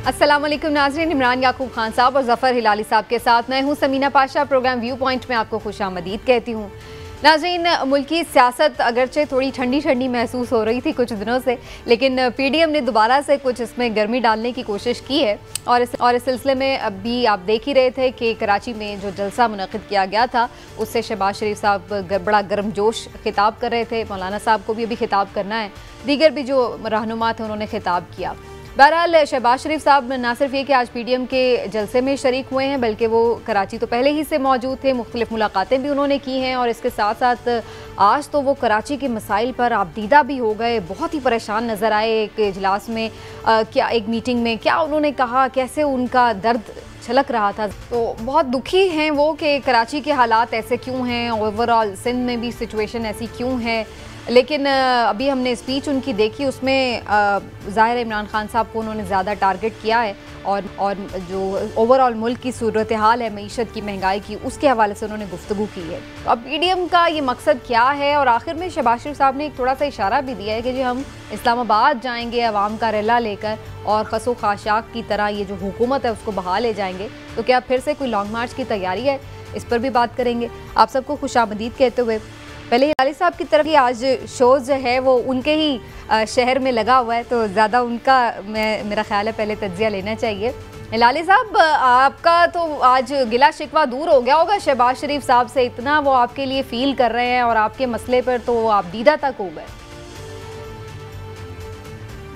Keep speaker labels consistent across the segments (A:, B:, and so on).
A: अस्सलाम वालेकुम नाज़रीन, इमरान याकूब खान साहब और ज़फ़र हिलाली साहब के साथ मैं हूं Sameena Pasha. Programme view point में आपको खुशामदीद कहती हूं। नाज़रीन, मुल्की सियासत अगरचे थोड़ी ठंडी ठंडी महसूस हो रही थी कुछ दिनों से, लेकिन पीडीएम ने दोबारा से कुछ इसमें गर्मी डालने की कोशिश की है और इस सिलसिले में अभी आप देख ही रहे थे कि कराची में जो जलसा मुनक़िद किया गया था उससे शहबाज शरीफ साहब बड़ा गर्मजोश खिताब कर रहे थे। मौलाना साहब को भी अभी खिताब करना है, दीगर भी जो रहनुमा थे उन्होंने खिताब किया। बहरहाल शहबाज शरीफ साहब ना सिर्फ ये कि आज पीडीएम के जलसे में शरीक हुए हैं, बल्कि वो कराची तो पहले ही से मौजूद थे, मुख्तलिफ मुलाकातें भी उन्होंने की हैं और इसके साथ साथ आज तो वो कराची के मसाइल पर आबदीदा भी हो गए। बहुत ही परेशान नज़र आए एक इजलास में, क्या एक मीटिंग में क्या उन्होंने कहा, कैसे उनका दर्द छलक रहा था। तो बहुत दुखी हैं वो कि कराची के हालात ऐसे क्यों हैं, ओवरऑल सिंध में भी सिचुएशन ऐसी क्यों है। लेकिन अभी हमने स्पीच उनकी देखी, उसमें ज़ाहिर इमरान खान साहब को उन्होंने ज़्यादा टारगेट किया है और जो ओवरऑल मुल्क की सूरत हाल है, मईशत की, महंगाई की, उसके हवाले से उन्होंने गुफ्तगू की है। तो अब पीडीएम का ये मकसद क्या है, और आखिर में शहबाज शरीफ साहब ने एक थोड़ा सा इशारा भी दिया है कि जी हम इस्लामाबाद जाएंगे अवाम का रेला लेकर और खसो खाशाक की तरह ये जो हुकूमत है उसको बहा ले जाएंगे। तो क्या फिर से कोई लॉन्ग मार्च की तैयारी है, इस पर भी बात करेंगे। आप सबको खुशामदीद कहते हुए पहले हिलाली साहब की तरफ, आज शोज़ जो है वो उनके ही शहर में लगा हुआ है, तो ज़्यादा उनका मेरा ख्याल है पहले तज्जिया लेना चाहिए। हिलाली साहब, आपका तो आज गिला शिकवा दूर हो गया होगा शहबाज शरीफ साहब से, इतना वो आपके लिए फ़ील कर रहे हैं और आपके मसले पर तो आप दीदा तक हो गए।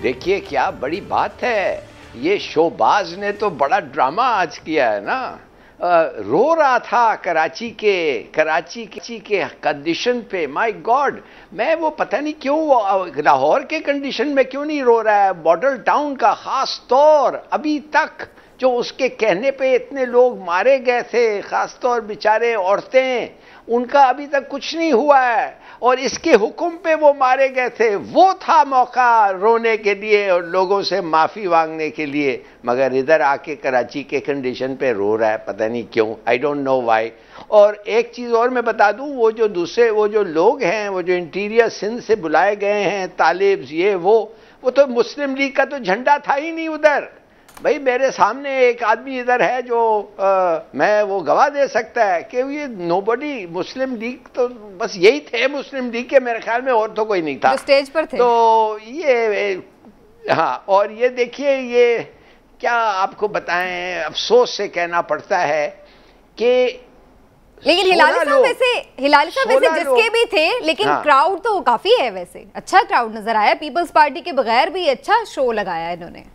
B: देखिए क्या बड़ी बात है, ये शोबाज ने तो बड़ा ड्रामा आज किया है ना। रो रहा था कराची के कंडीशन पे। माय गॉड, मैं वो पता नहीं क्यों लाहौर के कंडीशन में क्यों नहीं रो रहा है, मॉडल टाउन का खास तौर। अभी तक जो उसके कहने पे इतने लोग मारे गए थे, खास तौर बेचारे औरतें, उनका अभी तक कुछ नहीं हुआ है और इसके हुक्म पे वो मारे गए थे। वो था मौका रोने के लिए और लोगों से माफ़ी मांगने के लिए, मगर इधर आके कराची के कंडीशन पे रो रहा है, पता नहीं क्यों, आई डोंट नो व्हाई। और एक चीज़ और मैं बता दूं, वो जो लोग हैं, वो जो इंटीरियर सिंध से बुलाए गए हैं, तालिब्स, ये वो तो मुस्लिम लीग का तो झंडा था ही नहीं उधर। भाई मेरे सामने एक आदमी इधर है जो मैं वो गवाह दे सकता है कि ये नोबडी, मुस्लिम लीग तो बस यही थे मुस्लिम लीग के, मेरे ख्याल में और तो कोई नहीं था
A: जो स्टेज पर थे।
B: तो ये हाँ, और ये देखिए, ये क्या आपको बताएं, अफसोस से कहना पड़ता है कि
A: लेकिन हिलाली साहब वैसे जिसके भी थे, लेकिन हाँ, क्राउड तो काफी है, वैसे अच्छा क्राउड नजर आया। पीपल्स पार्टी के बगैर भी अच्छा शो लगाया इन्होंने।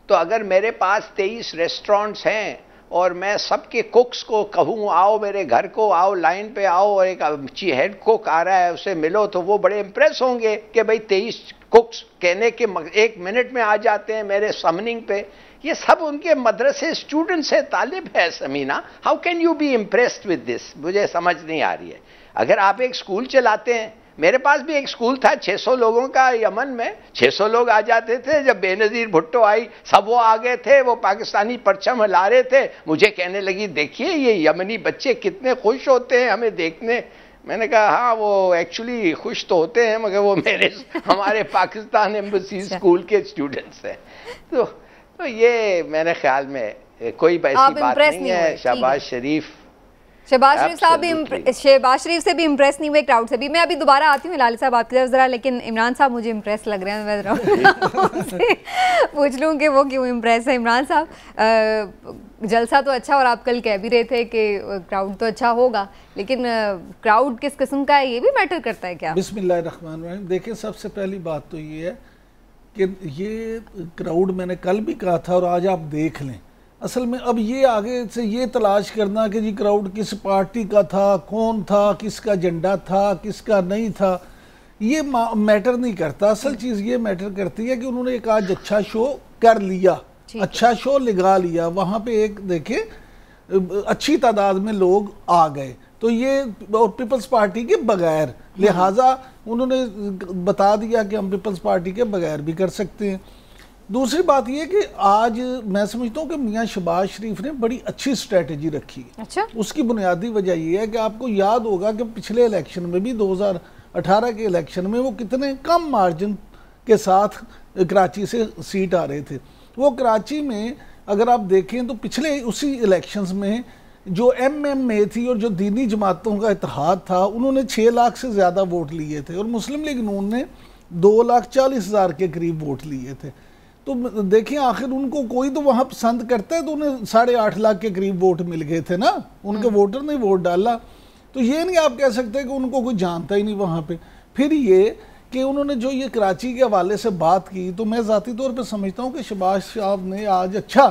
B: तो अगर मेरे पास 23 रेस्टोरेंट्स हैं और मैं सबके कुक्स को कहूँ आओ मेरे घर को, आओ लाइन पे आओ, और एक हेड कुक आ रहा है उसे मिलो, तो वो बड़े इंप्रेस होंगे कि भाई 23 कुक्स कहने के 1 मिनट में आ जाते हैं मेरे समनिंग पे। ये सब उनके मदरसे स्टूडेंट्स है, तालिब है Sameena. How can you be impressed with this, मुझे समझ नहीं आ रही है। अगर आप एक स्कूल चलाते हैं, मेरे पास भी एक स्कूल था 600 लोगों का, यमन में 600 लोग आ जाते थे। जब बेनज़ीर भुट्टो आई, सब वो आ गए थे, वो पाकिस्तानी परचम हिला रहे थे। मुझे कहने लगी देखिए ये यमनी बच्चे कितने खुश होते हैं हमें देखने। मैंने कहा हाँ, वो एक्चुअली खुश तो होते हैं, मगर वो हमारे पाकिस्तान एम्बेसी स्कूल के स्टूडेंट्स हैं। तो ये मेरे ख्याल में कोई ऐसी बात नहीं है। शहबाज शरीफ से भी इम्प्रेस नहीं हुए, क्राउड से भी। मैं अभी दोबारा आती हूँ हिलाली साहब आपकी तरफ ज़रा, लेकिन इमरान साहब मुझे इम्प्रेस लग रहे हैं। मैं ज़रा पूछ लूँ कि वो क्यों इम्प्रेस है। इमरान साहब, जलसा तो अच्छा, और आप कल कह भी रहे थे कि क्राउड तो अच्छा होगा, लेकिन क्राउड किस किस्म का है ये भी मैटर करता है क्या?
C: बिस्मिल्लाहिर्रहमानिर्रहीम। देखिए, सबसे पहली बात तो ये है कि ये क्राउड मैंने कल भी कहा था और आज आप देख लें, असल में अब ये आगे से ये तलाश करना कि जी क्राउड किस पार्टी का था, कौन था, किसका झंडा था, किसका नहीं था, ये मैटर नहीं करता। असल चीज़ ये मैटर करती है कि उन्होंने एक आज अच्छा शो कर लिया, अच्छा शो लगा लिया। वहाँ पे एक देखे अच्छी तादाद में लोग आ गए, तो ये और पीपल्स पार्टी के बगैर, लिहाजा उन्होंने बता दिया कि हम पीपल्स पार्टी के बगैर भी कर सकते हैं। दूसरी बात यह कि आज मैं समझता हूँ कि मियाँ शहबाज शरीफ ने बड़ी अच्छी स्ट्रेटजी रखी।
A: अच्छा?
C: उसकी बुनियादी वजह यह है कि आपको याद होगा कि पिछले इलेक्शन में भी 2018 के इलेक्शन में वो कितने कम मार्जिन के साथ कराची से सीट आ रहे थे। वो कराची में अगर आप देखें तो पिछले उसी इलेक्शंस में जो MMA थी और जो दीनी जमातों का इत्तेहाद था, उन्होंने 6 लाख से ज़्यादा वोट लिए थे और मुस्लिम लीग नून ने 2,40,000 के करीब वोट लिए थे। तो देखिए आखिर उनको कोई तो वहाँ पसंद करता है, तो उन्हें 8.5 लाख के करीब वोट मिल गए थे ना, उनके वोटर ने वोट डाला। तो ये नहीं आप कह सकते कि उनको कोई जानता ही नहीं वहाँ पे। फिर ये कि उन्होंने जो ये कराची के हवाले से बात की, तो मैं ज़ाती तौर पे समझता हूँ कि शहबाज साहब ने आज अच्छा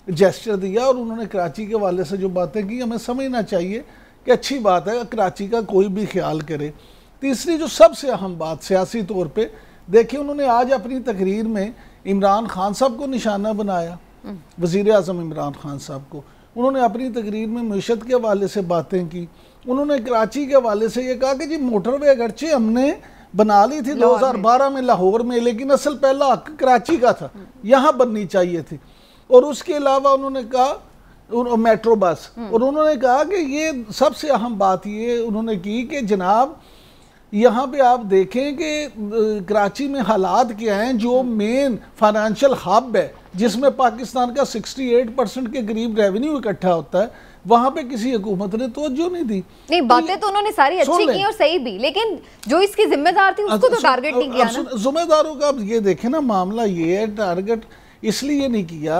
C: जेस्चर दिया और उन्होंने कराची के हवाले से जो बातें की, हमें समझना चाहिए कि अच्छी बात है, कराची का कोई भी ख्याल करे। तीसरी जो सबसे अहम बात सियासी तौर पे देखिए, उन्होंने आज अपनी तकरीर में इमरान खान साहब को निशाना बनाया, वज़ीर आज़म इमरान खान साहब को। उन्होंने अपनी तकरीर में मईशत के हवाले से बातें की। उन्होंने कराची के हवाले से ये कहा कि जी मोटरवे अगरचे हमने बना ली थी 2012 में लाहौर में, लेकिन असल पहला हक कराची का था, यहाँ बननी चाहिए थी। और उसके अलावा उन्होंने कहा मेट्रो बस, और उन्होंने कहा कि ये सबसे अहम बात ये उन्होंने की कि जनाब यहाँ पे आप देखें कि कराची में हालात क्या हैं, जो मेन फाइनेंशियल हब है जिसमें पाकिस्तान का 68% के करीब रेवेन्यू इकट्ठा होता है, वहाँ पे किसी हुकूमत ने तवज्जो नहीं दी।
A: नहीं, बातें तो उन्होंने सारी अच्छी की और सही भी, लेकिन जो इसकी जिम्मेदार थी उसको तो टारगेट नहीं किया ना।
C: जिम्मेदारों का अब ये देखें ना, मामला ये है, टारगेट इसलिए नहीं किया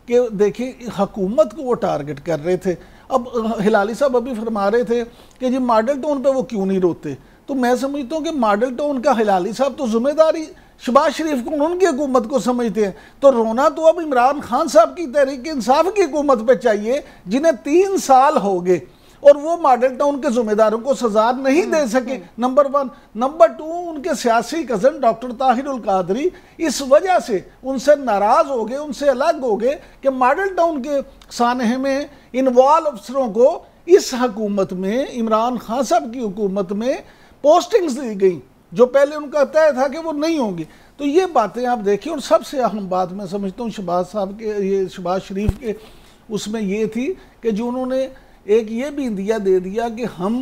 C: कि देखिए हुकूमत को वो टारगेट कर रहे थे। अब हिलाली साहब अभी फरमा रहे थे कि जी मॉडल टाउन पे वो क्यों नहीं रोते, तो मैं समझता हूँ कि मॉडल टाउन का हिलाली साहब तो जिम्मेदारी शहबाज शरीफ को, उनकी हुकूमत को समझते हैं, तो रोना तो अब इमरान खान साहब की तहरीक इंसाफ की हुकूमत पे चाहिए, जिन्हें 3 साल हो गए और वो मॉडल टाउन के जिम्मेदारों को सजा नहीं दे सके, नंबर 1। नंबर 2, उनके सियासी कज़न डॉक्टर ताहिरुल कादरी इस वजह से उनसे नाराज़ हो गए, उनसे अलग हो गए कि मॉडल टाउन के सानहे में इन्वॉल्व अफसरों को इस हुकूमत में, इमरान खान साहब की हुकूमत में पोस्टिंग्स दी गई, जो पहले उनका तय था कि वो नहीं होंगी। तो ये बातें आप देखिए। और सबसे अहम बात मैं समझता हूँ शहबाज साहब के, ये शहबाज शरीफ के उसमें ये थी कि जो उन्होंने एक ये भी इंदिया दे दिया कि हम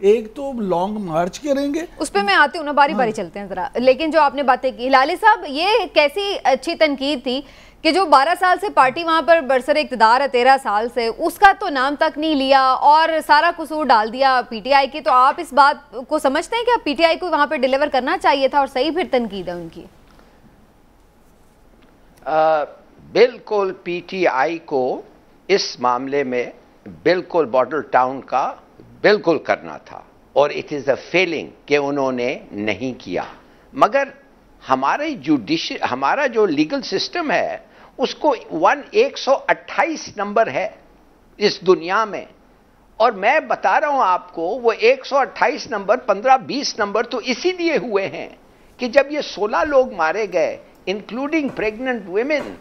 C: एक तो लॉन्ग मार्च करेंगे।
A: उस पर मैं आती हूँ ना, बारी बारी चलते हैं जरा। लेकिन जो आपने बातें की हिलाली साहब, ये कैसी अच्छी तनकीद थी कि जो 12 साल से पार्टी वहाँ पर बरसर इक़्तिदार है, 13 साल से, उसका तो नाम तक नहीं लिया और सारा कसूर डाल दिया PTI की। तो आप इस बात को समझते हैं कि अब PTI को वहाँ पर डिलीवर करना चाहिए था और सही फिर तनकीद है उनकी?
B: बिल्कुल PTI को इस मामले में बिल्कुल मॉडल टाउन का बिल्कुल करना था और इट इज़ अ फेलिंग कि उन्होंने नहीं किया। मगर हमारा जो लीगल सिस्टम है उसको 128 नंबर है इस दुनिया में, और मैं बता रहा हूं आपको वो 128 नंबर 15-20 नंबर तो इसीलिए हुए हैं कि जब ये 16 लोग मारे गए इंक्लूडिंग प्रेग्नेंट वुमेन,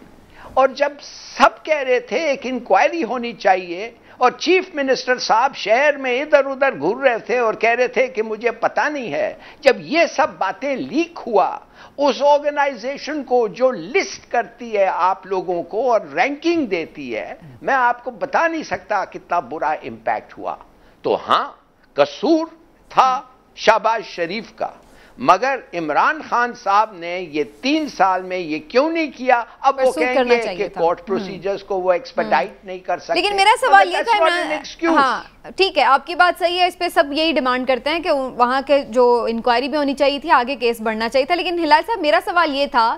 B: और जब सब कह रहे थे एक इंक्वायरी होनी चाहिए और चीफ मिनिस्टर साहब शहर में इधर उधर घूर रहे थे और कह रहे थे कि मुझे पता नहीं है, जब ये सब बातें लीक हुआ, उस ऑर्गेनाइजेशन को जो लिस्ट करती है आप लोगों को और रैंकिंग देती है, मैं आपको बता नहीं सकता कितना बुरा इंपैक्ट हुआ। तो हां, कसूर था शहबाज शरीफ का, मगर इमरान खान साहब ने ये 3 साल में ये क्यों नहीं किया? अब वो कहेंगे कि कोर्ट प्रोसीजर्स को वो एक्सपेडाइट नहीं कर सकते।
A: लेकिन मेरा सवाल ये था, हाँ ठीक है, आपकी बात सही है, इस पे सब यही डिमांड करते हैं कि वहाँ के जो इंक्वायरी भी होनी चाहिए थी, आगे केस बढ़ना चाहिए था। लेकिन हिलाल साहब, मेरा सवाल ये था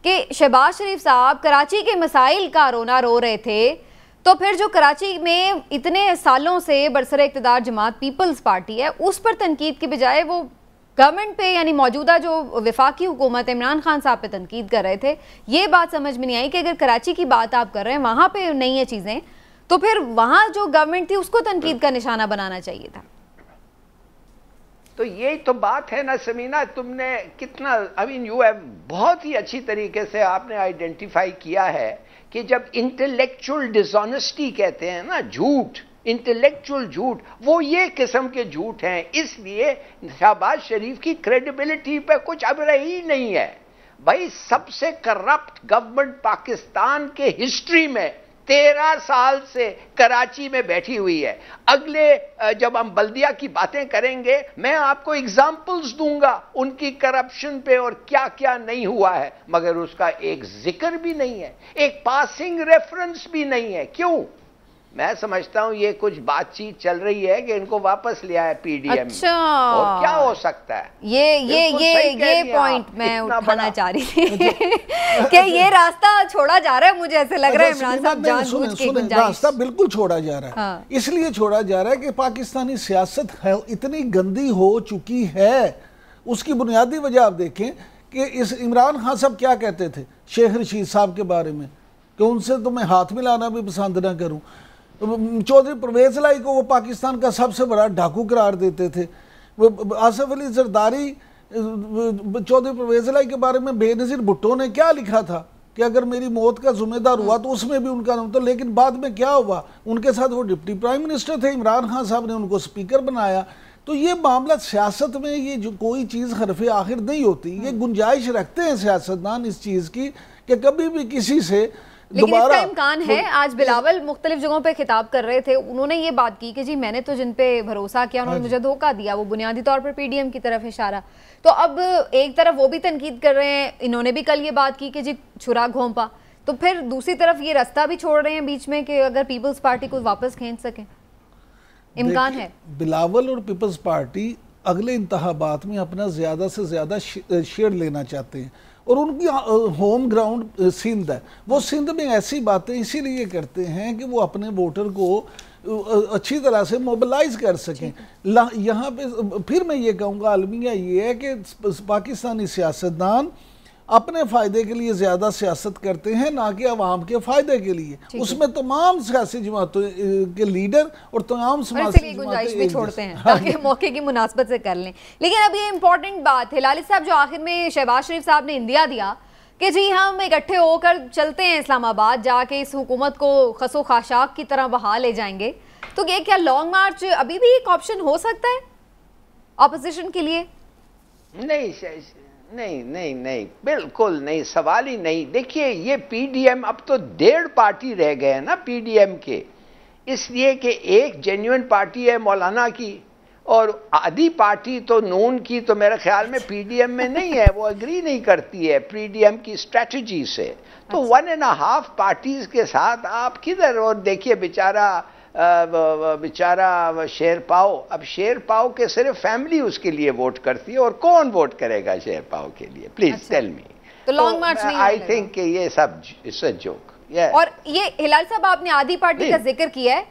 A: कि शहबाज शरीफ साहब कराची के मसाइल का रोना रो रहे थे, तो फिर जो कराची में इतने सालों से बरसर इक़्तिदार जमात पीपल्स पार्टी है, उस पर तनकीद के बजाय वो गवर्नमेंट पे यानी मौजूदा जो वफाकी हुकूमत इमरान खान साहब पे तनकीद कर रहे थे। ये बात समझ में नहीं आई कि अगर कराची की बात आप कर रहे हैं, वहाँ पे नहीं है चीज़ें, तो फिर वहाँ जो गवर्नमेंट थी उसको तनकीद का निशाना बनाना चाहिए था।
B: तो यही तो बात है ना समीना, तुमने कितना यू हैव बहुत ही अच्छी तरीके से आपने आइडेंटिफाई किया है कि जब इंटेलेक्चुअल डिसऑनेस्टी कहते हैं ना, झूठ, इंटेलेक्चुअल झूठ, वो ये किस्म के झूठ हैं। इसलिए शहबाज शरीफ की क्रेडिबिलिटी पे कुछ अब रही नहीं है। भाई, सबसे करप्ट गवर्नमेंट पाकिस्तान के हिस्ट्री में 13 साल से कराची में बैठी हुई है। अगले जब हम बल्दिया की बातें करेंगे मैं आपको एग्जाम्पल्स दूंगा उनकी करप्शन पे और क्या क्या नहीं हुआ है, मगर उसका एक जिक्र भी नहीं है, एक पासिंग रेफरेंस भी नहीं है। क्यों? मैं समझता हूं ये कुछ बातचीत चल रही है कि इनको वापस लिया है पीडीएम।
A: अच्छा,
B: और क्या हो सकता है?
A: ये पॉइंट मैं उठाना चाह रही थी कि ये रास्ता छोड़ा जा रहा है। मुझे ऐसे लग रहा है इमरान साहब जानबूझ के
C: रास्ता बिल्कुल छोड़ा जा रहा है।
A: हाँ।
C: इसलिए छोड़ा जा रहा है कि पाकिस्तानी सियासत है इतनी गंदी हो चुकी है। उसकी बुनियादी वजह आप देखें कि इस इमरान खान साहब क्या कहते थे शेख रशीद साहब के बारे में कि उनसे तो मैं हाथ मिलाना भी पसंद ना करूं। चौधरी परवेज लाई को वो पाकिस्तान का सबसे बड़ा डाकू करार देते थे। आसिफ अली जरदारी, चौधरी परवेज लाई के बारे में बेनज़ीर भुट्टो ने क्या लिखा था कि अगर मेरी मौत का जिम्मेदार हुआ तो उसमें भी उनका नाम था। लेकिन बाद में क्या हुआ, उनके साथ वो डिप्टी प्राइम मिनिस्टर थे, इमरान खान साहब ने उनको स्पीकर बनाया। तो ये मामला सियासत में ये जो कोई चीज़ हरफ़े आखिर नहीं होती। ये गुंजाइश रखते हैं सियासतदान इस चीज़ की कि कभी भी किसी से
A: लेकिन इसका इम्कान है। आज बिलावल मुख्तलिफ जगहों पे खिताब कर रहे थे, उन्होंने ये बात की कि जी मैंने तो जिन पे भरोसा किया उन्होंने मुझे धोखा दिया, वो बुनियादी तौर पर पीडीएम की तरफ इशारा। तो अब एक तरफ वो भी तनकीद कर रहे हैं, इन्होंने भी कल ये बात की कि जी छुरा घोंपा, तो फिर दूसरी तरफ ये रास्ता भी छोड़ रहे हैं बीच में कि अगर पीपल्स पार्टी को वापस खींच सकें, इम्कान है।
C: बिलावल और पीपल्स पार्टी अगले इंतखाबात में अपना ज़्यादा से ज़्यादा शेयर लेना चाहते हैं और उनकी होम ग्राउंड सिंध है। वो सिंध में ऐसी बातें इसीलिए करते हैं कि वो अपने वोटर को अच्छी तरह से मोबिलाइज कर सकें। यहाँ पे फिर मैं ये कहूँगा अलमिया ये है कि पाकिस्तानी सियासतदान अपने फ़ायदे के लिए ज़्यादा सियासत करते हैं, ना कि अवाम के फ़ायदे के लिए। उसमें तमाम सियासी जमातों के लीडर और तमाम
A: समाजी गुंजाइश भी छोड़ते हैं ताकि मौके की मुनासबत से कर लें। लेकिन अब ये इंपॉर्टेंट बात है, लाली साहब जो आखिर में शहबाज शरीफ साहब ने इंदिया दिया कि जी हम इकट्ठे होकर चलते हैं इस्लामाबाद, जाके इस हुकूमत को खसो खाशाक की तरह बहा ले जाएंगे, तो ये क्या लॉन्ग मार्च अभी भी एक ऑप्शन हो सकता है ऑपोजिशन के लिए?
B: नहीं, बिल्कुल नहीं, सवाल ही नहीं। देखिए ये पीडीएम अब तो 1.5 पार्टी रह गए हैं ना पीडीएम के, इसलिए कि एक जेन्युइन पार्टी है मौलाना की और आधी पार्टी तो नून की तो मेरे ख्याल में पीडीएम में नहीं है, वो एग्री नहीं करती है पीडीएम की स्ट्रेटजी से। तो 1.5 पार्टीज के साथ आप किधर? और देखिए बेचारा शेर पाओ, अब शेर पाओ के सिर्फ फैमिली उसके लिए वोट करती है और कौन वोट करेगा शेर पाओ के लिए? Please tell me.
A: तो लॉन्ग मार्च नहीं,
B: आई थिंक कि ये सब इट्स अ जोक।
A: और ये हिलाल साहब आपने आधी पार्टी का जिक्र किया है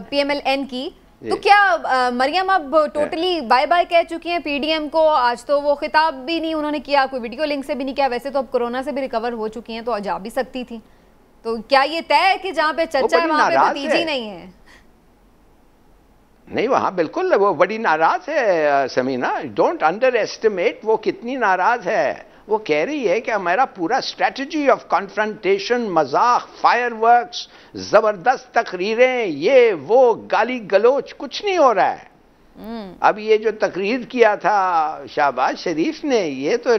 A: पीएमएल-एन की, तो क्या मरियम अब टोटली बाय बाय कह चुकी हैं पीडीएम को? आज तो वो खिताब भी नहीं उन्होंने किया, कोई वीडियो लिंक से भी नहीं किया। वैसे तो अब कोरोना से भी रिकवर हो चुकी हैं तो आज जा भी सकती थी। तो क्या ये तय है कि जहां पे चर्चा है वहां पे भतीजी नहीं है?
B: नहीं, वहां बिल्कुल वो बड़ी नाराज है समीना, डोंट अंडर एस्टिमेट वो कितनी नाराज है। वो कह रही है कि हमारा पूरा स्ट्रेटजी ऑफ कॉन्फ्रंटेशन, मजाक, फायरवर्क्स, जबरदस्त तकरीरें, ये वो गाली गलोच, कुछ नहीं हो रहा है। अब ये जो तकरीर किया था शहबाज शरीफ ने, ये तो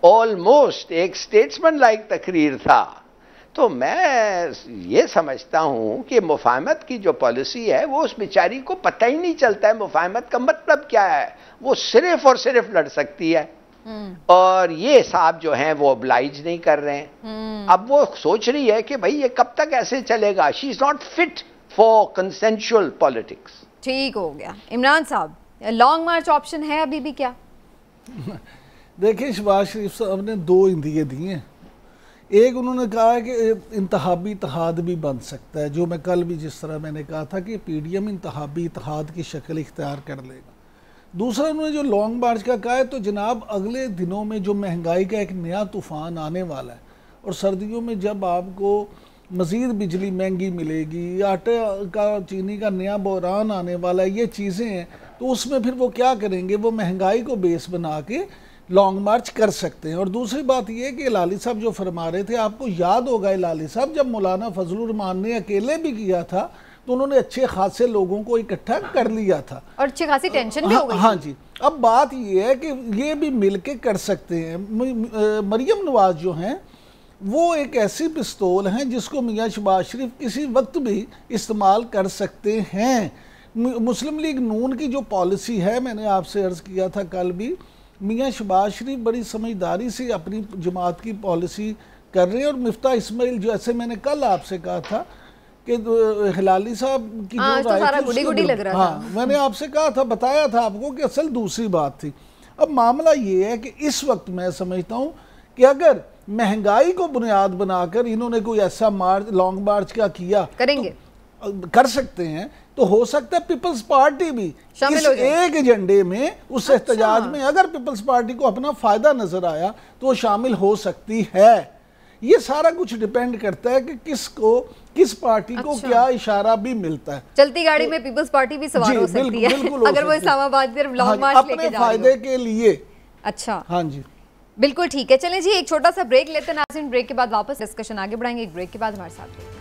B: ऑलमोस्ट एक स्टेट्समैन लाइक तकरीर था। तो मैं ये समझता हूं कि मुफाहमत की जो पॉलिसी है वो उस बेचारी को पता ही नहीं चलता है मुफाहमत का मतलब क्या है। वो सिर्फ और सिर्फ लड़ सकती है और ये साहब जो हैं वो oblige नहीं कर रहे हैं। अब वो सोच रही है कि भाई ये कब तक ऐसे चलेगा। She is not fit for consensual politics.
A: ठीक हो गया। इमरान साहब, लॉन्ग मार्च ऑप्शन है अभी भी क्या?
C: देखिए शहबाज शरीफ साहब ने 2 इंदिए दिए हैं। एक उन्होंने कहा है कि इंतखाबी इत्तेहाद भी बन सकता है, जो मैं कल भी जिस तरह मैंने कहा था कि पीडीएम इंतखाबी इत्तेहाद की शक्ल इख्तियार कर लेगा। दूसरा उन्होंने जो लॉन्ग मार्च का कहा है, तो जनाब अगले दिनों में जो महंगाई का एक नया तूफ़ान आने वाला है और सर्दियों में जब आपको मज़ीद बिजली महंगी मिलेगी, आटे का चीनी का नया बहरान आने वाला है, ये चीज़ें हैं, तो उसमें फिर वो क्या करेंगे? वो महंगाई को बेस बना के लॉन्ग मार्च कर सकते हैं। और दूसरी बात यह है कि लाली साहब जो फरमा रहे थे, आपको याद होगा लाली साहब जब मौलाना फजलुर रहमान ने अकेले भी किया था तो उन्होंने अच्छे खासे लोगों को इकट्ठा कर लिया था
A: और अच्छी खासी टेंशन भी हो गई।
C: हाँ जी। अब बात यह है कि ये भी मिलके कर सकते हैं। मरियम नवाज जो हैं वो एक ऐसी पिस्तौल है जिसको मियाँ शहबाज शरीफ किसी वक्त भी इस्तेमाल कर सकते हैं। मुस्लिम लीग नून की जो पॉलिसी है, मैंने आपसे अर्ज़ किया था कल भी, मियाँ शहबाज शरीफ बड़ी समझदारी से अपनी जमात की पॉलिसी कर रहे हैं। और मिफ्ता इस्माइल, जैसे मैंने कल आपसे कहा था कि हिलाली साहब की जो राय थी गुडी लग रहा था, मैंने आपसे कहा था, बताया था आपको कि असल दूसरी बात थी। अब मामला ये है कि इस वक्त मैं समझता हूँ कि अगर महंगाई को बुनियाद बनाकर इन्होंने कोई ऐसा लॉन्ग मार्च का किया करेंगे तो, कर सकते हैं, तो हो सकता है पीपल्स पार्टी भी इस एक एजेंडे में, उस एहतजाज में अगर पीपल्स पार्टी को अपना फायदा नजर आया तो वो शामिल हो सकती है। ये सारा कुछ डिपेंड करता है कि किस पार्टी को क्या इशारा भी मिलता है।
A: चलती गाड़ी में पीपल्स पार्टी भी सवार हो सकती है अगर वो इस्लामाबाद की तरफ लॉन्ग मार्च लेके जा रही हो, अपने फायदे के लिए। अच्छा, हाँ जी, बिल्कुल ठीक है। चलें जी, एक छोटा सा ब्रेक लेते हैं नाज़रीन, ब्रेक के बाद वापस डिस्कशन आगे बढ़ाएंगे। एक ब्रेक के बाद हमारे साथ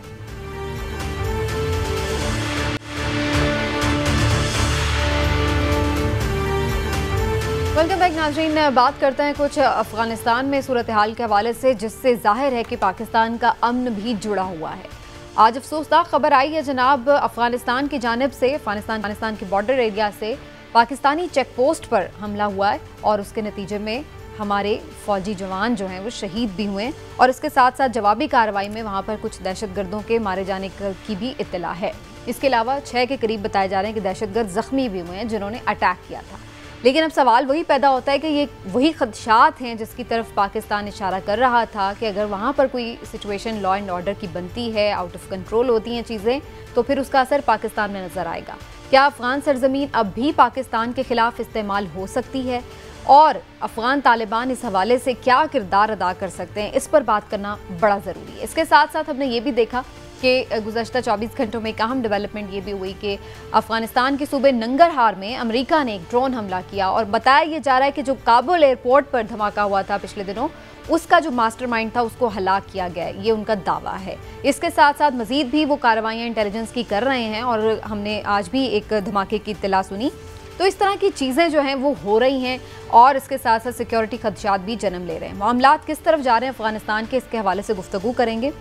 A: वेलकम बैक नाज़रीन। बात करते हैं कुछ अफगानिस्तान में सूरत हाल के हवाले से, जिससे जाहिर है कि पाकिस्तान का अमन भी जुड़ा हुआ है। आज अफसोसनाक खबर आई है जनाब, अफगानिस्तान की जानिब से, अफगानिस्तान के बॉर्डर एरिया से पाकिस्तानी चेक पोस्ट पर हमला हुआ है और उसके नतीजे में हमारे फौजी जवान जो हैं वो शहीद भी हुए हैं और इसके साथ साथ जवाबी कार्रवाई में वहाँ पर कुछ दहशतगर्दों के मारे जाने की भी इत्तला है। इसके अलावा 6 के करीब बताए जा रहे हैं कि दहशतगर्द जख्मी भी हुए हैं जिन्होंने अटैक किया था। लेकिन अब सवाल वही पैदा होता है कि ये वही खदशात हैं जिसकी तरफ पाकिस्तान इशारा कर रहा था कि अगर वहाँ पर कोई सिचुएशन लॉ एंड ऑर्डर की बनती है, आउट ऑफ कंट्रोल होती हैं चीज़ें, तो फिर उसका असर पाकिस्तान में नज़र आएगा। क्या अफगान सरजमीन अब भी पाकिस्तान के खिलाफ इस्तेमाल हो सकती है और अफगान तालिबान इस हवाले से क्या किरदार अदा कर सकते हैं, इस पर बात करना बड़ा ज़रूरी है। इसके साथ साथ हमने ये भी देखा कि गुज़श्ता 24 घंटों में एक अहम डेवलपमेंट ये भी हुई कि अफगानिस्तान के सूबे नंगरहार में अमेरिका ने एक ड्रोन हमला किया और बताया ये जा रहा है कि जो काबुल एयरपोर्ट पर धमाका हुआ था पिछले दिनों, उसका जो मास्टरमाइंड था उसको हलाक किया गया, ये उनका दावा है। इसके साथ साथ मजीद भी वो कार्रवाइयाँ इंटेलिजेंस की कर रहे हैं और हमने आज भी एक धमाके की इत्तला सुनी। तो इस तरह की चीज़ें जो हैं वो हो रही हैं और इसके साथ साथ सिक्योरिटी खदशात भी जन्म ले रहे हैं। मामलात किस तरफ जा रहे हैं अफगानिस्तान के, इसके हवाले से गुफ्तगू करेंगे।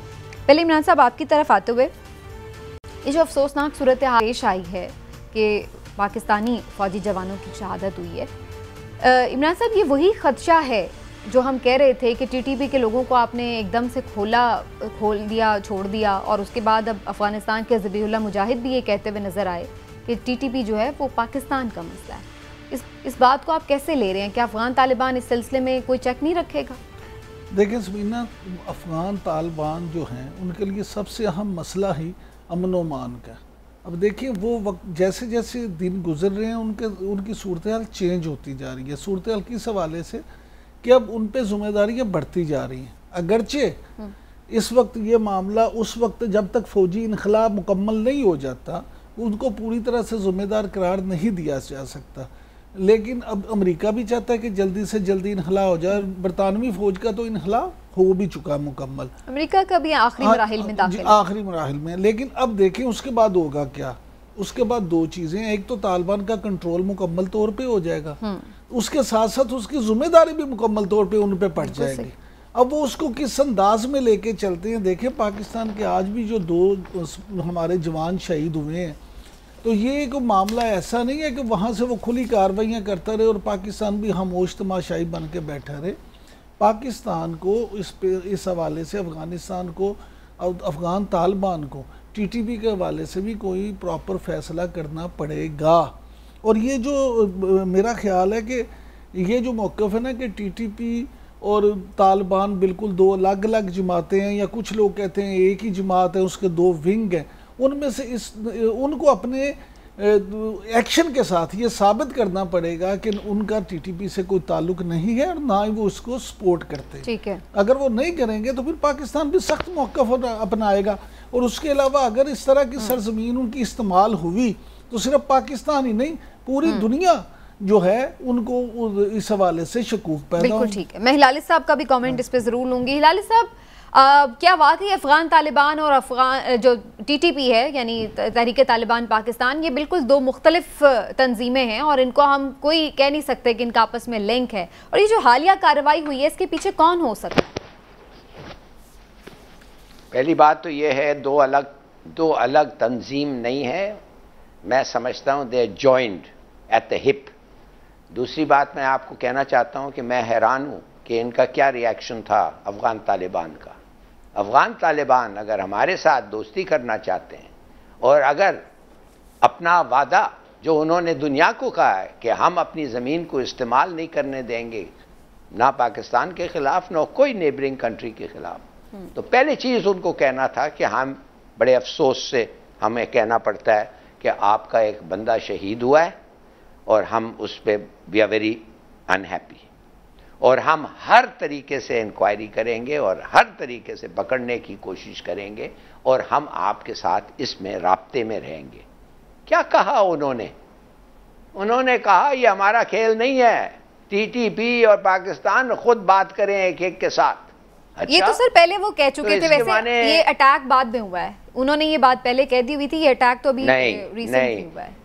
A: पहले इमरान साहब आपकी तरफ आते हुए, ये जो अफसोसनाक सूरत हाल पेश आई है कि पाकिस्तानी फ़ौजी जवानों की शहादत हुई है, इमरान साहब ये वही खदशा है जो हम कह रहे थे कि टीटीपी के लोगों को आपने एकदम से खोल दिया, छोड़ दिया और उसके बाद अब अफगानिस्तान के ज़बीहुल्लाह मुजाहिद भी ये कहते हुए नज़र आए कि टीटीपी जो है वो पाकिस्तान का मसला है। इस बात को आप कैसे ले रहे हैं? क्या अफगान तालिबान इस सिलसिले में कोई चेक नहीं रखेगा?
C: देखिए सबीना, अफ़गान तालिबान जो हैं उनके लिए सबसे अहम मसला ही अमन व अमान का। अब देखिए वो वक्त जैसे जैसे दिन गुजर रहे हैं उनकी सूरत हाल चेंज होती जा रही है। सूरत हाल किस हवाले से कि अब उन पर ज़िम्मेदारियाँ बढ़ती जा रही हैं। अगरचे इस वक्त ये मामला, उस वक्त जब तक फ़ौजी इनखलाब मुकम्मल नहीं हो जाता उनको पूरी तरह से ज़िम्मेदार करार नहीं दिया जा सकता, लेकिन अब अमेरिका भी चाहता है कि जल्दी से जल्दी इनखला हो जाए। बरतानवी फ़ौज का तो इनखला हो भी चुका है मुकम्मल, अमेरिका का भी आखिरी मराहिल में दाखिल, आखिरी मराहिल में। लेकिन अब देखें उसके बाद होगा क्या। उसके बाद दो चीज़ें, एक तो तालिबान का कंट्रोल मुकम्मल तौर पे हो जाएगा, उसके साथ साथ उसकी जिम्मेदारी भी मुकम्मल तौर पे उन पे पड़ जाएगी। अब वो उसको किस अंदाज में लेके चलते हैं। देखें पाकिस्तान के आज भी जो 2 हमारे जवान शहीद हुए हैं, तो ये एक मामला ऐसा नहीं है कि वहाँ से वो खुली कार्रवाइयाँ करता रहे और पाकिस्तान भी खामोश तमाशाई बन के बैठा रहे। पाकिस्तान को इस हवाले से अफ़गानिस्तान को, अफ़गान तालिबान को टीटीपी के हवाले से भी कोई प्रॉपर फैसला करना पड़ेगा। और ये जो मेरा ख्याल है कि ये जो मौक़िफ़ है ना कि टीटीपी और तालिबान बिल्कुल 2 अलग अलग जमातें हैं, या कुछ लोग कहते हैं एक ही जमात है, उसके 2 विंग हैं, उनमें से उनको अपने एक्शन के साथ ये साबित करना पड़ेगा कि उनका टीटीपी से कोई ताल्लुक नहीं है और ना ही वो उसको सपोर्ट करते। ठीक है, अगर वो नहीं करेंगे तो फिर पाकिस्तान भी सख्त मौक़िफ़ अपनाएगा। और उसके अलावा अगर इस तरह की सरजमीन उनकी इस्तेमाल हुई तो सिर्फ पाकिस्तान ही नहीं, पूरी दुनिया जो है उनको इस हवाले से शकूक पैदा।
A: बिल्कुल ठीक है, मैं हिलाली साहब का भी कमेंट इस पे जरूर लूंगी। हिलाली साहब, क्या वाकई अफ़गान तालिबान और अफ़गान जो टीटीपी है यानी तहरीक तालिबान पाकिस्तान, ये बिल्कुल 2 मुख्तलिफ तंजीमें हैं और इनको हम कोई कह नहीं सकते कि इनका आपस में लिंक है? और ये जो हालिया कार्रवाई हुई है इसके पीछे कौन हो सकता है?
B: पहली बात तो ये है, दो अलग तंजीम नहीं है, मैं समझता हूँ दे जॉइंड एट द हिप। दूसरी बात मैं आपको कहना चाहता हूँ कि मैं हैरान हूँ कि इनका क्या रिएक्शन था अफगान तालिबान का। अफगान तालिबान अगर हमारे साथ दोस्ती करना चाहते हैं और अगर अपना वादा जो उन्होंने दुनिया को कहा है कि हम अपनी ज़मीन को इस्तेमाल नहीं करने देंगे, ना पाकिस्तान के खिलाफ ना कोई नेबरिंग कंट्री के खिलाफ, तो पहली चीज़ उनको कहना था कि हम बड़े अफसोस से हमें कहना पड़ता है कि आपका एक बंदा शहीद हुआ है और हम उस पर वी आर वेरी अनहैप्पी, और हम हर तरीके से इंक्वायरी करेंगे और हर तरीके से पकड़ने की कोशिश करेंगे और हम आपके साथ इसमें राब्ते में रहेंगे। क्या कहा उन्होंने? उन्होंने कहा ये हमारा खेल नहीं है, टीटीपी और पाकिस्तान खुद बात करें एक एक के साथ। अच्छा?
A: ये तो सर पहले वो कह चुके थे, वैसे ये अटैक बाद में हुआ है, उन्होंने ये बात पहले कह दी हुई थी, ये अटैक तो अभी रिसेंटली हुआ है।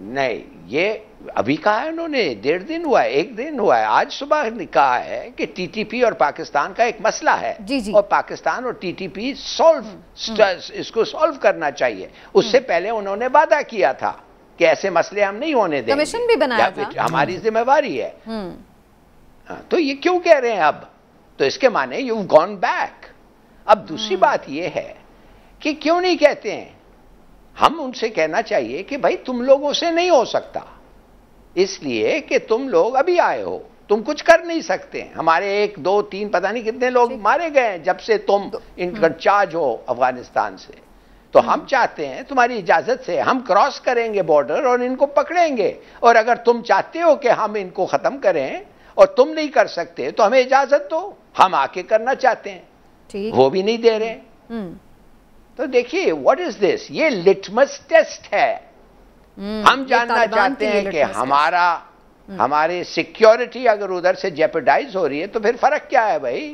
B: नहीं, ये अभी कहा है उन्होंने, 1.5 दिन हुआ है, 1 दिन हुआ है। आज सुबह कहा है कि टीटीपी और पाकिस्तान का एक मसला है
A: जी।
B: और पाकिस्तान और टीटीपी इसको सॉल्व करना चाहिए। उससे पहले उन्होंने वादा किया था कि ऐसे मसले हम नहीं होने देंगे,
A: कमीशन भी बनाया था,
B: हमारी जिम्मेवारी है। तो ये क्यों कह रहे हैं अब? तो इसके माने यू गॉन बैक। अब दूसरी बात ये है कि क्यों नहीं कहते हैं, हम उनसे कहना चाहिए कि भाई तुम लोगों से नहीं हो सकता, इसलिए कि तुम लोग अभी आए हो, तुम कुछ कर नहीं सकते। हमारे 1, 2, 3 पता नहीं कितने लोग मारे गए जब से तुम इंचार्ज हो अफगानिस्तान से। तो हम चाहते हैं तुम्हारी इजाजत से हम क्रॉस करेंगे बॉर्डर और इनको पकड़ेंगे, और अगर तुम चाहते हो कि हम इनको खत्म करें और तुम नहीं कर सकते तो हमें इजाजत दो, हम आके करना चाहते हैं, वो भी नहीं दे रहे। तो देखिए व्हाट इज दिस, ये लिटमस टेस्ट है। हम जानना चाहते हैं कि हमारी सिक्योरिटी अगर उधर से जेपरडाइज हो रही है तो फिर फर्क क्या है भाई?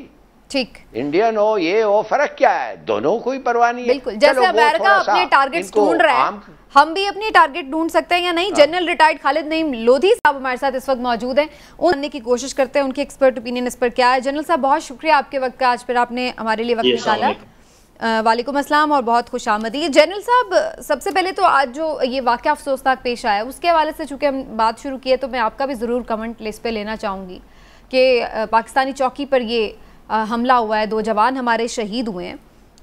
A: ठीक, इंडियन
B: हो ये हो, फर्क क्या है? दोनों कोई परवाह नहीं है।
A: बिल्कुल, जैसे अमेरिका अपने टारगेट्स ढूंढ रहा है, हम भी अपनी टारगेट ढूंढ सकते हैं या नहीं? जनरल रिटायर्ड खालिद नईम लोधी साहब हमारे साथ इस वक्त मौजूद हैं, जानने की कोशिश करते हैं उनकी एक्सपर्ट ओपिनियन इस पर क्या है। जनरल साहब बहुत शुक्रिया आपके वक्त का, आज फिर आपने हमारे लिए वक्त निकाला। वालेकुम अस्सलाम और बहुत खुशामदीद। जनरल साहब सबसे पहले तो आज जो ये वाक़या अफसोसनाक पेश आया उसके हवाले से चूँकि हम बात शुरू की है तो मैं आपका भी ज़रूर कमेंट लिस्ट पे लेना चाहूँगी कि पाकिस्तानी चौकी पर ये हमला हुआ है, 2 जवान हमारे शहीद हुए हैं,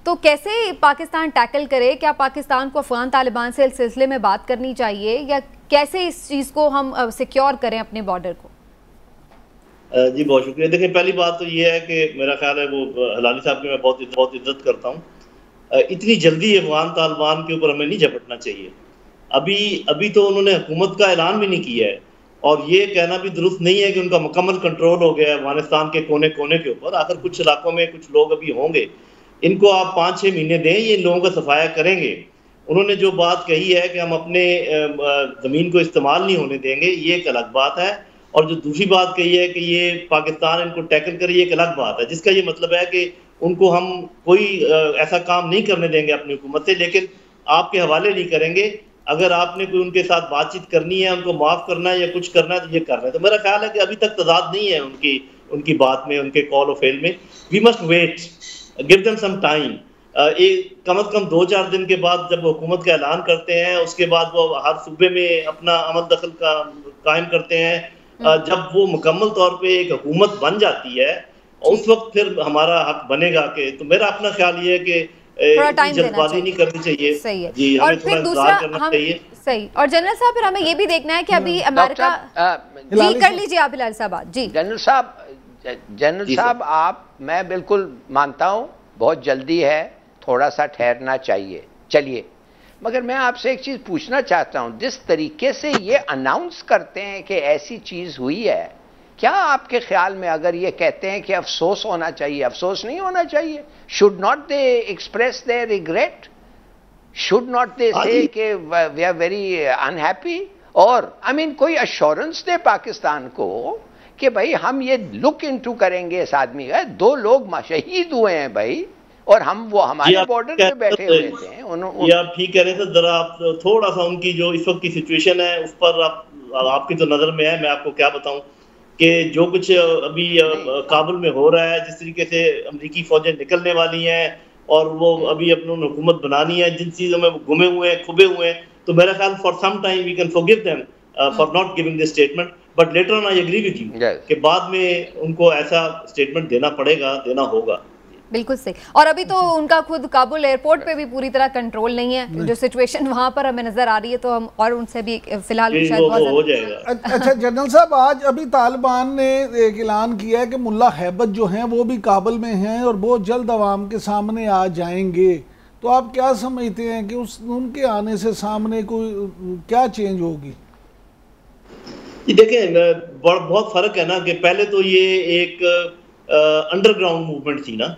A: तो कैसे पाकिस्तान टैकल करे? क्या पाकिस्तान को अफगान तालिबान से इस सिलसिले में बात करनी चाहिए या कैसे इस चीज़ को हम सिक्योर करें अपने बॉर्डर को?
D: जी बहुत शुक्रिया। देखिए पहली बात तो ये है कि मेरा ख्याल है वो हिलाली साहब की मैं बहुत इज्जत करता हूँ। इतनी जल्दी अफगान तालिबान के ऊपर हमें नहीं झपटना चाहिए। अभी तो उन्होंने हुकूमत का ऐलान भी नहीं किया है और ये कहना भी दुरुस्त नहीं है कि उनका मुकम्मल कंट्रोल हो गया है अफगानिस्तान के कोने कोने के ऊपर। आखिर कुछ इलाकों में कुछ लोग अभी होंगे, इनको आप 5-6 महीने दें, ये इन लोगों का सफाया करेंगे। उन्होंने जो बात कही है कि हम अपने ज़मीन को इस्तेमाल नहीं होने देंगे, ये एक अलग बात है। और जो दूसरी बात कही है कि ये पाकिस्तान इनको टैकल करे, ये एक अलग बात है, जिसका ये मतलब है कि उनको हम कोई ऐसा काम नहीं करने देंगे अपनी हुकूमत से, लेकिन आपके हवाले नहीं करेंगे। अगर आपने कोई उनके साथ बातचीत करनी है, उनको माफ़ करना है या कुछ करना है तो ये करना है। तो मेरा ख्याल है कि अभी तक तजाद नहीं है उनकी बात में, उनके कॉल और फेल में। We must wait, give them some time. कम से कम 2-4 दिन के बाद जब हुकूमत का ऐलान करते हैं, उसके बाद वो हर सूबे में अपना अमल दखल का कायम करते हैं। जब वो मुकम्मल तौर पे एक हुकूमत बन जाती है उस वक्त फिर हमारा हक बनेगा। कि तो मेरा अपना ख्याल ये है कि जल्दबाजी नहीं करनी चाहिए।
A: सही है।
D: जी,
A: और फिर दूसरा हम सही। और जनरल साहब फिर हमें ये भी देखना है कि अभी अमेरिका जी कर लीजिए आप हिलाल साहब। जी
B: जनरल साहब आप, मैं बिल्कुल मानता हूँ बहुत जल्दी है, थोड़ा सा ठहरना चाहिए, चलिए। मगर मैं आपसे एक चीज़ पूछना चाहता हूँ, जिस तरीके से ये अनाउंस करते हैं कि ऐसी चीज़ हुई है, क्या आपके ख्याल में अगर ये कहते हैं कि अफसोस होना चाहिए, अफसोस नहीं होना चाहिए? Should not they express their regret? Should not they से कि वी आर वेरी अनहैप्पी? और आई मीन कोई अश्योरेंस दे पाकिस्तान को कि भाई हम ये लुक इनटू करेंगे इस आदमी का। 2 लोग शहीद हुए हैं भाई, और हम वो हमारे बॉर्डर पे बैठे हुए थे।
D: ये आप ठीक कह रहे थे। जरा आप थोड़ा सा उनकी जो इस वक्त की सिचुएशन है उस पर आपकी तो नज़र में है, मैं आपको क्या बताऊं। कि जो कुछ अभी काबुल में हो रहा है, जिस तरीके से अमेरिकी फौजें निकलने वाली हैं और वो अभी अपनी हुकूमत बनानी है, जिन चीज़ों में वो गुमे हुए हैं, खुबे हुए हैं, तो मेरा ख्याल for some time we can forgive them for not giving this statement, but later on I agree with you कि बाद में उनको ऐसा स्टेटमेंट देना पड़ेगा, देना होगा।
A: बिल्कुल सही। और अभी तो उनका खुद काबुल एयरपोर्ट पे भी पूरी तरह कंट्रोल नहीं है, जो सिचुएशन वहां पर हमें नजर आ रही है, तो हम और उनसे भी फिलहाल
D: हो जाएगा।
C: अच्छा जनरल साहब, आज अभी तालिबान ने एक ऐलान किया है कि मुल्ला हैबत जो हैं वो भी काबुल में हैं और बहुत जल्द अवाम के सामने आ जाएंगे, तो आप क्या समझते हैं कि उनके आने से सामने कोई क्या चेंज होगी?
D: देखिए बहुत फर्क है ना कि पहले तो ये एक अंडरग्राउंड मूवमेंट थी ना,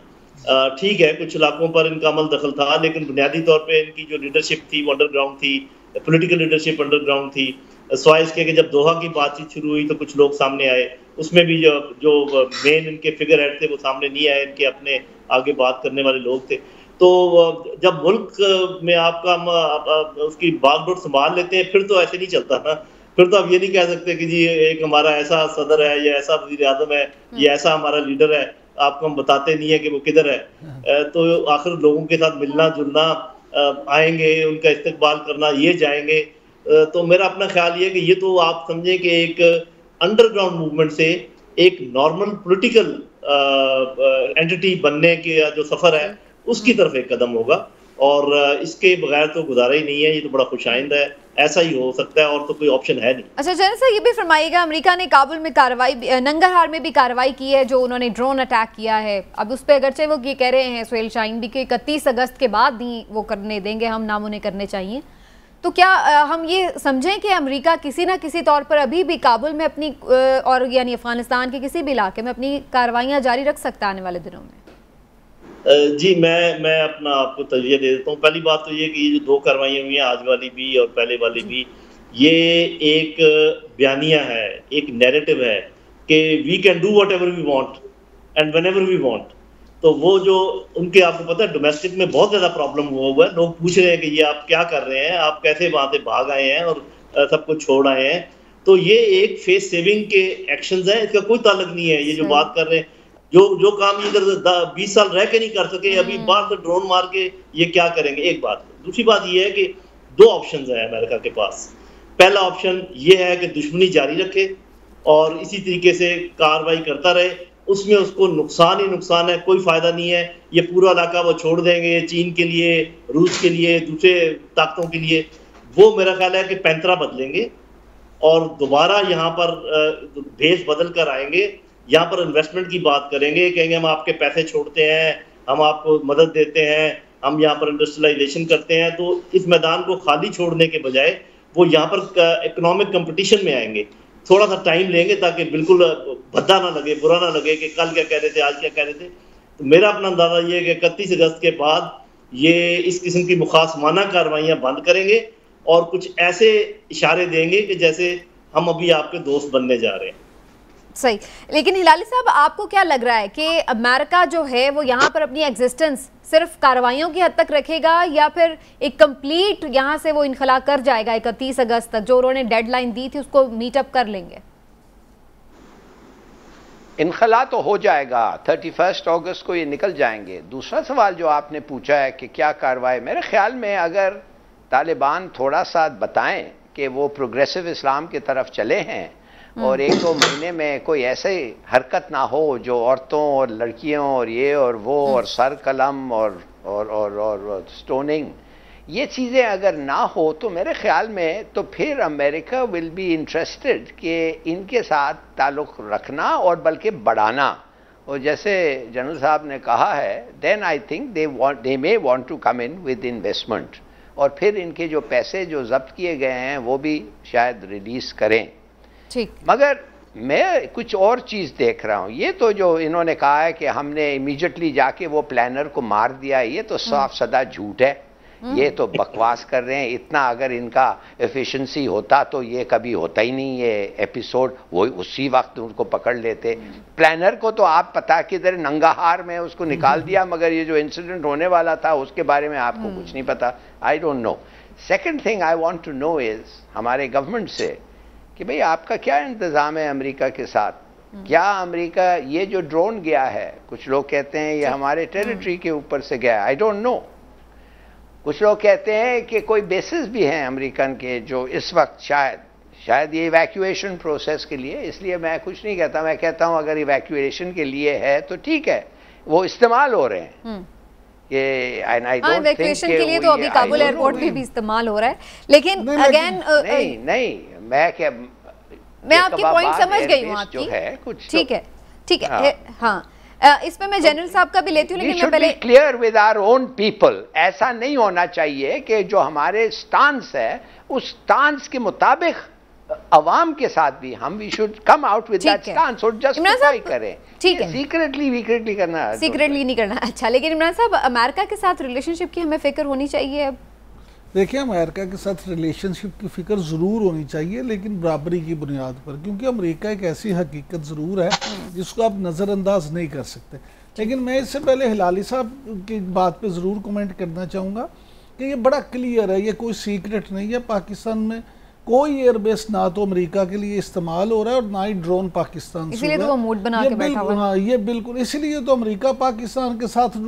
D: ठीक है कुछ इलाकों पर इनका अमल दखल था, लेकिन बुनियादी तौर पे इनकी जो लीडरशिप थी वो अंडरग्राउंड थी, पॉलिटिकल लीडरशिप अंडरग्राउंड थी। स्वाय इसके कि जब दोहा की बातचीत शुरू हुई तो कुछ लोग सामने आए, उसमें भी जो मेन इनके फिगर हेड थे वो सामने नहीं आए, इनके अपने आगे बात करने वाले लोग थे। तो जब मुल्क में आपका उसकी बागडोर संभाल लेते हैं फिर तो ऐसे नहीं चलता ना, फिर तो आप ये नहीं कह सकते कि जी एक हमारा ऐसा सदर है या ऐसा वज़ीर आज़म है या ऐसा हमारा लीडर है, आपको हम बताते नहीं है कि वो किधर है। तो आखिर लोगों के साथ मिलना जुलना, आएंगे उनका इस्तकबाल करना, ये जाएंगे। तो मेरा अपना ख्याल ये है कि ये तो आप समझें कि एक अंडरग्राउंड मूवमेंट से एक नॉर्मल पॉलिटिकल एंटिटी बनने के जो सफ़र है उसकी तरफ एक कदम होगा, और इसके बगैर तो गुजारा ही नहीं है। ये तो बड़ा खुशाइंद है, ऐसा ही हो सकता है और तो कोई ऑप्शन है नहीं।
A: अच्छा जनरल साहब, ये भी फरमाइएगा, अमेरिका ने काबुल में कार्रवाई, नंगरहार में भी कार्रवाई की है, जो उन्होंने ड्रोन अटैक किया है। अब उस पर अगरचे वो ये कह रहे हैं सुहेल शाहीन भी कि 31 अगस्त के बाद ही वो करने देंगे, हम नाम उन्हें करने चाहिए। तो क्या हम ये समझें कि अमेरिका किसी ना किसी तौर पर अभी भी काबुल में अपनी और यानी अफगानिस्तान के किसी भी इलाके में अपनी कार्रवाइयाँ जारी रख सकता है आने वाले दिनों में?
D: जी मैं अपना आपको तजज़िया दे देता हूँ। पहली बात तो ये कि ये जो 2 कार्रवाइयाँ हुई हैं, आज वाली भी और पहले वाली भी, ये एक बयानिया है, एक नैरेटिव है कि we can do whatever we want and whenever we want. तो वो जो उनके, आपको पता है डोमेस्टिक में बहुत ज़्यादा प्रॉब्लम हुआ है, लोग पूछ रहे हैं कि ये आप क्या कर रहे हैं, आप कैसे वहाँ से भाग आए हैं और सब कुछ छोड़ आए हैं। तो ये एक फेस सेविंग के एक्शंस हैं, इसका कोई ताल्लुक नहीं है। ये जो बात कर रहे हैं, जो काम इधर 20 साल रह के नहीं कर सके, अभी बाहर से ड्रोन मार के ये क्या करेंगे, एक बात। दूसरी बात ये है कि 2 ऑप्शंस हैं अमेरिका के पास। पहला ऑप्शन ये है कि दुश्मनी जारी रखे और इसी तरीके से कार्रवाई करता रहे, उसमें उसको नुकसान ही नुकसान है, कोई फायदा नहीं है। ये पूरा इलाका वो छोड़ देंगे चीन के लिए, रूस के लिए, दूसरे ताकतों के लिए। वो मेरा ख्याल है कि पैंतरा बदलेंगे और दोबारा यहाँ पर भेस बदल कर आएंगे, यहाँ पर इन्वेस्टमेंट की बात करेंगे, कहेंगे हम आपके पैसे छोड़ते हैं, हम आपको मदद देते हैं, हम यहाँ पर इंडस्ट्रियलाइजेशन करते हैं। तो इस मैदान को खाली छोड़ने के बजाय वो यहाँ पर इकोनॉमिक कंपटीशन में आएंगे। थोड़ा सा टाइम लेंगे ताकि बिल्कुल भद्दा ना लगे, बुरा ना लगे कि कल क्या कह रहे थे, आज क्या कह रहे थे। तो मेरा अपना अंदाजा ये है कि 31 अगस्त के बाद ये इस किस्म की मुखासमाना कार्रवाइयाँ बंद करेंगे और कुछ ऐसे इशारे देंगे कि जैसे हम अभी आपके दोस्त बनने जा रहे हैं।
A: सही। लेकिन हिलाली साहब, आपको क्या लग रहा है कि अमेरिका जो है वो यहाँ पर अपनी एग्जिस्टेंस सिर्फ कार्रवाइयों की हद तक रखेगा या फिर एक कंप्लीट यहाँ से वो इनखला कर जाएगा 31 अगस्त तक, जो उन्होंने डेडलाइन दी थी उसको मीटअप कर लेंगे?
B: इनखला तो हो जाएगा, 31 अगस्त को ये निकल जाएंगे। दूसरा सवाल जो आपने पूछा है कि क्या कार्रवाई, मेरे ख्याल में अगर तालिबान थोड़ा सा बताएं कि वो प्रोग्रेसिव इस्लाम की तरफ चले हैं और 1-2 महीने में कोई ऐसे हरकत ना हो जो औरतों और लड़कियों और ये और वो और सर कलम और स्टोनिंग, ये चीज़ें अगर ना हो तो मेरे ख्याल में तो फिर अमेरिका विल बी इंटरेस्टेड कि इनके साथ ताल्लुक़ रखना और बल्कि बढ़ाना। और जैसे जनरल साहब ने कहा है, then I think they may want to come in with investment और फिर इनके जो पैसे जो जब्त किए गए हैं वो भी शायद रिलीज़ करें।
A: ठीक।
B: मगर मैं कुछ और चीज़ देख रहा हूँ। ये तो जो इन्होंने कहा है कि हमने इमीडिएटली जाके वो प्लानर को मार दिया, ये तो साफ सदा झूठ है, ये तो बकवास कर रहे हैं। इतना अगर इनका एफिशिएंसी होता तो ये कभी होता ही नहीं ये एपिसोड, वो उसी वक्त उनको पकड़ लेते। प्लानर को तो आप पता किधर नंगाहार में उसको निकाल दिया, मगर ये जो इंसिडेंट होने वाला था उसके बारे में आपको कुछ नहीं पता। I don't know. Second thing I want to know is हमारे गवर्नमेंट से कि भाई आपका क्या इंतज़ाम है अमेरिका के साथ। क्या अमेरिका, ये जो ड्रोन गया है, कुछ लोग कहते हैं ये हमारे टेरिटरी के ऊपर से गया, आई डोंट नो। कुछ लोग कहते हैं कि कोई बेसिस भी हैं अमेरिकन के जो इस वक्त शायद ये इवैक्यूएशन प्रोसेस के लिए, इसलिए मैं कुछ नहीं कहता। मैं कहता हूं अगर इवैक्यूएशन के लिए है तो ठीक है, वो इस्तेमाल हो रहे हैं। ये
A: इवैक्यूएशन के लिए तो अभी काबुल एयरपोर्ट भी इस्तेमाल हो रहा है, लेकिन अगेन
B: नहीं
A: मैं आपकी पॉइंट समझ गई हूँ आपकी, ठीक है हाँ। इसमें मैं जनरल साहब का भी लेती हूँ, लेकिन मैं पहले
B: clear with our own people. ऐसा नहीं होना चाहिए कि जो हमारे स्टांस है उस स्टांस के मुताबिक अवाम के साथ भी we should come out with that stance और जस्टिफाई करें। ठीक है, सीक्रेटली करना,
A: सीक्रेटली नहीं करना। अच्छा, लेकिन इमरान साहब अमेरिका के साथ रिलेशनशिप की हमें फिक्र होनी चाहिए अब?
C: देखिए, अमेरिका के साथ रिलेशनशिप की फिक्र ज़रूर होनी चाहिए, लेकिन बराबरी की बुनियाद पर, क्योंकि अमेरिका एक ऐसी हकीकत ज़रूर है जिसको आप नज़रअंदाज नहीं कर सकते। लेकिन मैं इससे पहले हिलाली साहब की बात पे ज़रूर कमेंट करना चाहूँगा कि ये बड़ा क्लियर है, ये कोई सीक्रेट नहीं है। पाकिस्तान में कोई एयरबेस ना तो अमेरिका के लिए इस्तेमाल हो रहा है और ना ही ड्रोन पाकिस्तान से,
A: इसलिए तो वो मूड बना के बैठा हुआ है।
C: हाँ, ये बिल्कुल इसलिए तो अमेरिका पाकिस्तान के साथ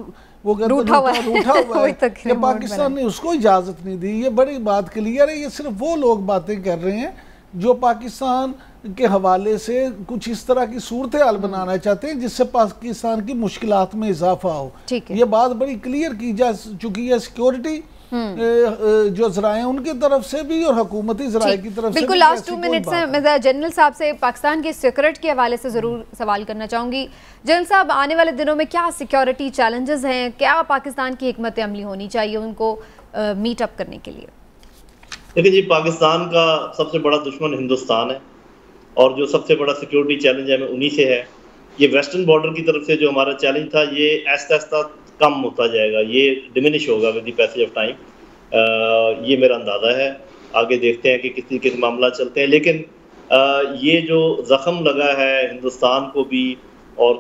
C: वो रूठा हुआ है कि पाकिस्तान ने उसको इजाज़त नहीं दी। ये बड़ी बात क्लियर है। ये सिर्फ वो लोग बातें कर रहे हैं जो पाकिस्तान के हवाले से कुछ इस तरह की सूरत हाल बनाना चाहते हैं जिससे पाकिस्तान की मुश्किलात में इजाफा हो। ये बात बड़ी क्लियर की जा चुकी है। सिक्योरिटी जो जराए उनकी तरफ से भी और हुकूमती जराए की तरफ से।
A: बिल्कुल, लास्ट 2 मिनट्स में मैं जनरल साहब से पाकिस्तान के सिक्योरिटी के हवाले से ज़रूर सवाल करना चाहूँगी। जनरल साहब, आने वाले दिनों में क्या सिक्योरिटी चैलेंजेस हैं, क्या पाकिस्तान की हिकमत अमली होनी चाहिए उनको मीट अप करने के लिए?
D: देखिए जी, पाकिस्तान का सबसे बड़ा दुश्मन हिंदुस्तान है और जो सबसे बड़ा सिक्योरिटी चैलेंज है उन्हीं से है। ये वेस्टर्न बॉर्डर की तरफ से जो हमारा चैलेंज था ये आहिस्ता आहिस्ता कम होता जाएगा, ये डिमिनिश होगा with the passage of time. ये मेरा अंदाज़ा है। आगे देखते हैं कि किस तरीके से मामला चलते हैं, लेकिन ये जो ज़ख्म लगा है हिंदुस्तान को भी और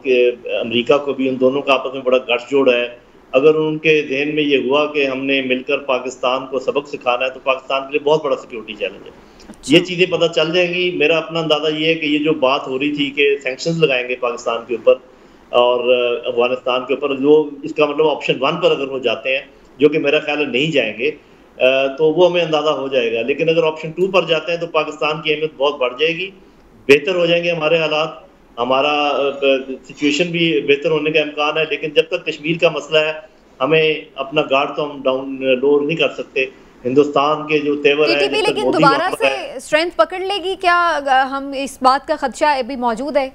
D: अमेरिका को भी, उन दोनों का आपस में बड़ा गठजोड़ है। अगर उनके जहन में ये हुआ कि हमने मिलकर पाकिस्तान को सबक सिखाना है तो पाकिस्तान के लिए बहुत बड़ा सिक्योरिटी चैलेंज है। ये चीज़ें पता चल जाएंगी। मेरा अपना अंदाज़ा ये है कि ये जो बात हो रही थी कि सैंक्शंस लगाएंगे पाकिस्तान के ऊपर और अफगानिस्तान के ऊपर, जो इसका मतलब ऑप्शन 1 पर अगर वो जाते हैं, जो कि मेरा ख्याल है नहीं जाएंगे, तो वो हमें अंदाज़ा हो जाएगा। लेकिन अगर ऑप्शन 2 पर जाते हैं तो पाकिस्तान की अहमियत बहुत बढ़ जाएगी, बेहतर हो जाएंगे हमारे हालात, हमारा सिचुएशन भी बेहतर होने का इम्कान है। लेकिन जब तक कश्मीर का मसला है, हमें अपना गार्ड तो हम डाउन लोअर नहीं कर सकते। हिंदुस्तान के जो तेवर है,
A: लेकिन दोबारा से स्ट्रेंथ पकड़ लेगी क्या? हम इस बात का खदशा अभी मौजूद है?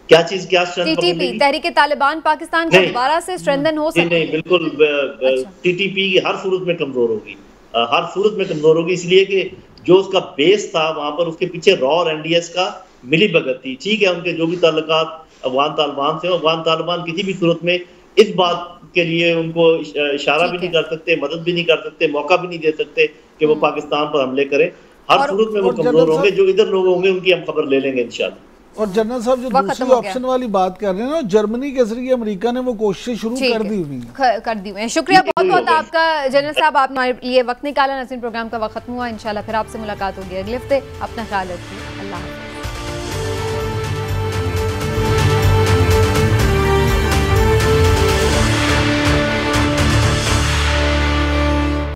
D: क्या चीज, क्या स्ट्रेंथ
A: टीटीपी, तहरीक तालिबान पाकिस्तान का दोबारा से स्ट्रेंथन हो सकती है?
D: नहीं, बिल्कुल टीटीपी हर सूरत में कमजोर होगी, हर सूरत में कमजोर होगी, इसलिए कि जो उसका बेस था वहां पर उसके पीछे रॉ और एनडीएस का मिली भगत थी। ठीक है, उनके जो भी ताल्लुकात अफगान तालिबान से, अफगान तालिबान किसी भी सूरत में इस बात के लिए उनको इशारा भी नहीं कर सकते, मदद भी नहीं कर सकते, मौका भी नहीं दे सकते कि वो पाकिस्तान पर हमले करें। हर सूरत में वो कमजोर होंगे। जो इधर लोग होंगे उनकी हम खबर ले लेंगे इंशाल्लाह।
C: और जनरल साहब, जो दूसरी ऑप्शन वाली बात कर रहे हैं ना, जर्मनी के जरिए अमेरिका ने वो कोशिश शुरू कर दी हुई है।
A: शुक्रिया बहुत बहुत आपका जनरल साहब, आपने ये वक्त निकाला। नज़ीर, प्रोग्राम का वक्त खत्म हुआ। इंशाल्लाह फिर आपसे मुलाकात होगी अगले हफ्ते। अपना ख्याल रखिए। अल्लाह हाफ़िज़।